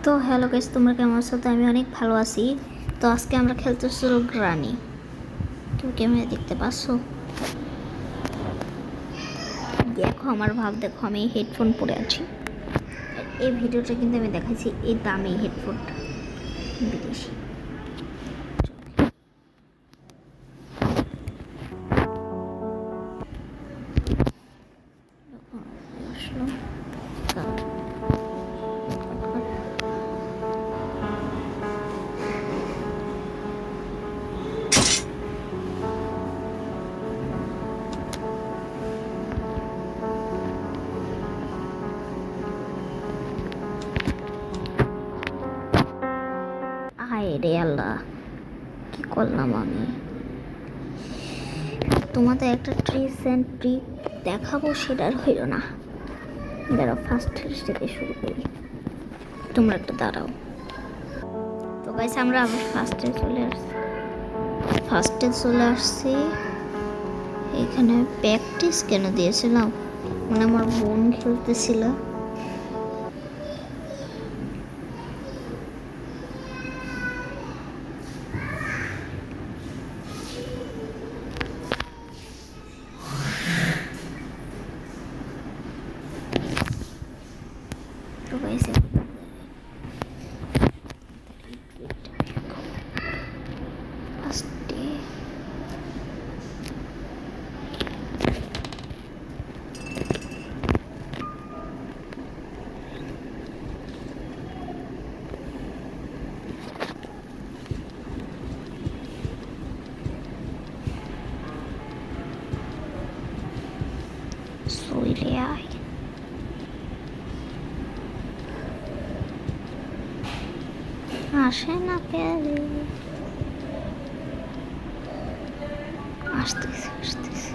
তো hello guys, তোমরা কেমন আছো? তো আমি অনেক ভালো আছি। তো আজকে আমরা খেলতেছি গ্রানি। তুমি ক্যামেরা দেখতে পাচ্ছ? দেখো আমার ভাব, দেখো আমি হেডফোন পরে আছি। এই ভিডিওটা কিন্তু আমি দেখাইছি এই দামি হেডফোনটা, বিদেশি। হায় রে আল্লাহ, কি করলাম আমি! তোমাদের একটা ট্রিক্স অ্যান্ড ট্রিক দেখাবো, সেটার হইল না। দাঁড়াও, ফার্স্ট থেকে শুরু করি। তোমরা একটু দাঁড়াও। তো গাইস, আমরা আবার ফার্স্টে চলে আসছি। এখানে প্র্যাকটিস কেন দিয়েছিলাম, মানে আমার বোন খেলতেছিল। তো গাইস, ফার্স্টে চলে আয়। আসে না পেরে, আসতেছে আসতেছে।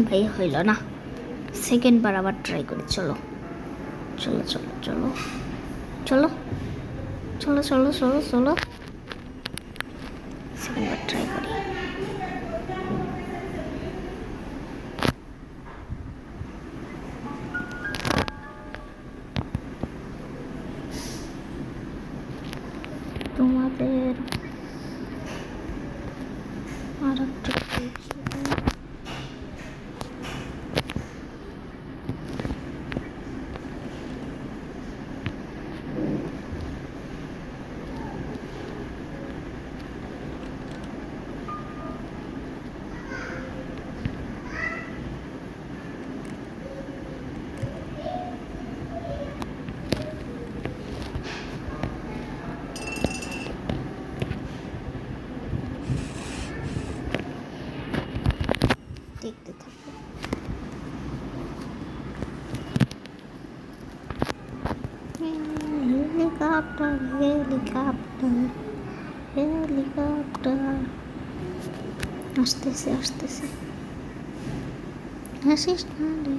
ভাই হইল না, সেকেন্ড বার আবার ট্রাই করি। চলো চলো চলো চলো চলো চলো চলো চলো চলো, সেকেন্ড বার ট্রাই করি। তোমাদের আর একটা দেখতে থাকো। হেলিকপ্টার হেলিকপ্টার হেলিকপ্টার, আসতেছে আসতেছে, আসিস না রে।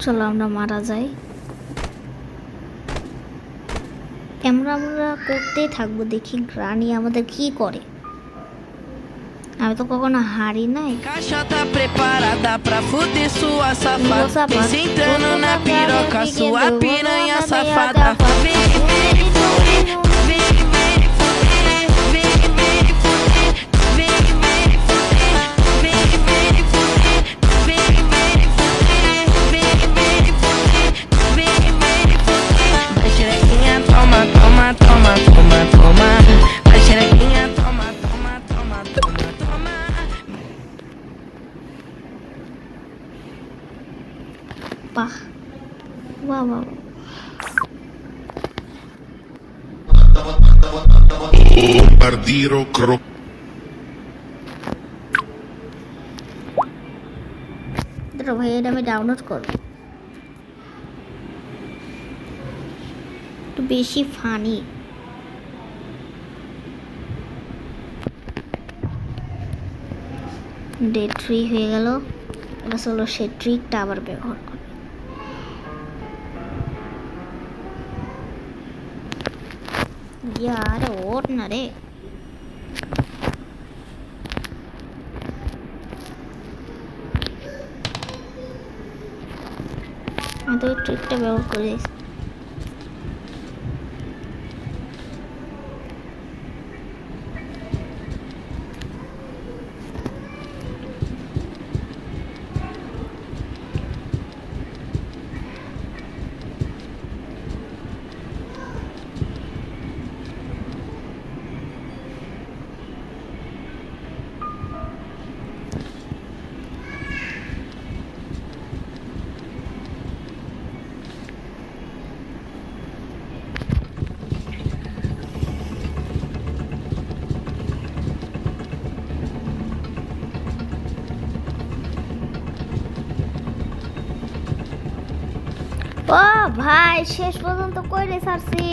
চলো আমরা মারা যাই। আমরা করতেই থাকবো, দেখি গ্রানি আমাদের কি করে। আমি তো কখনো হারি নাই। Caixa tá preparada pra fuder sua safada. safada. Vem sentando na piroca, Fique sua doido, piranha vou safada. mandar Vem, vem, fuder, vem, vem, fuder, vem, vem, fuder, vem, vem, fuder, vem, vem, fuder, vem, vem, fuder, vem, vem, fuder, vem, vem, fuder. Vai xerequinha, toma, toma, toma, toma, toma. Vai xerequinha, toma, toma, toma, toma, toma. বাহ, বাহ বাহ। Bombardiro Cro. দাঁড়াও ভাই, এটা আমি download করবো, একটু বেশি ফানি। ডে 3 হয়ে গেল। এবার চলো সে ট্রিকটা আবার ব্যবহার করি। আরে ওঠ না রে। আমি তো ওই ট্রিকটা ব্যবহার করি। ও ভাই, শেষ পর্যন্ত করে ছাড়ছি।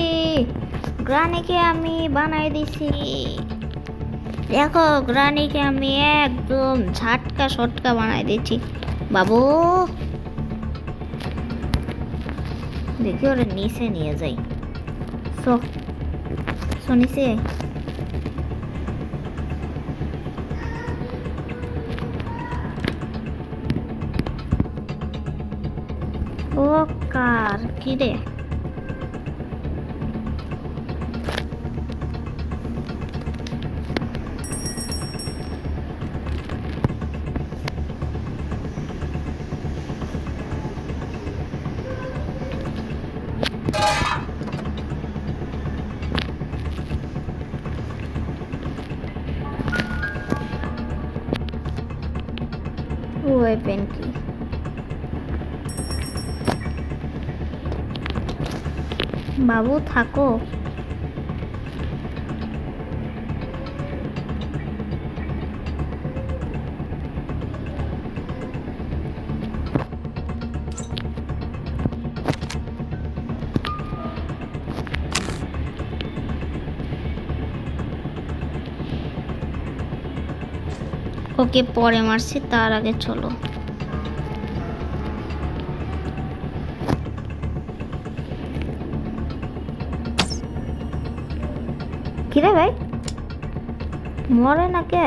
গ্রানিকে আমি বানাই দিছি। দেখো, গ্রানিকে আমি একদম ঝাটকা সটকা বানাই দিচ্ছি বাবু। দেখি ওরা নিচে নিয়ে যাই। নিচে ও কার কি রে? ওয়েপেন কি? বাবু থাকো। ওকে পরে মারছি, তার আগে চলো। কিরে ভাই, মরে না কে?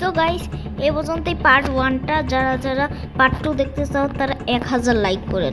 তো গাইস এই পর্যন্তই পার্ট 1টা। যারা যারা পার্ট 2 দেখতে চাও তারা 1000 লাইক করে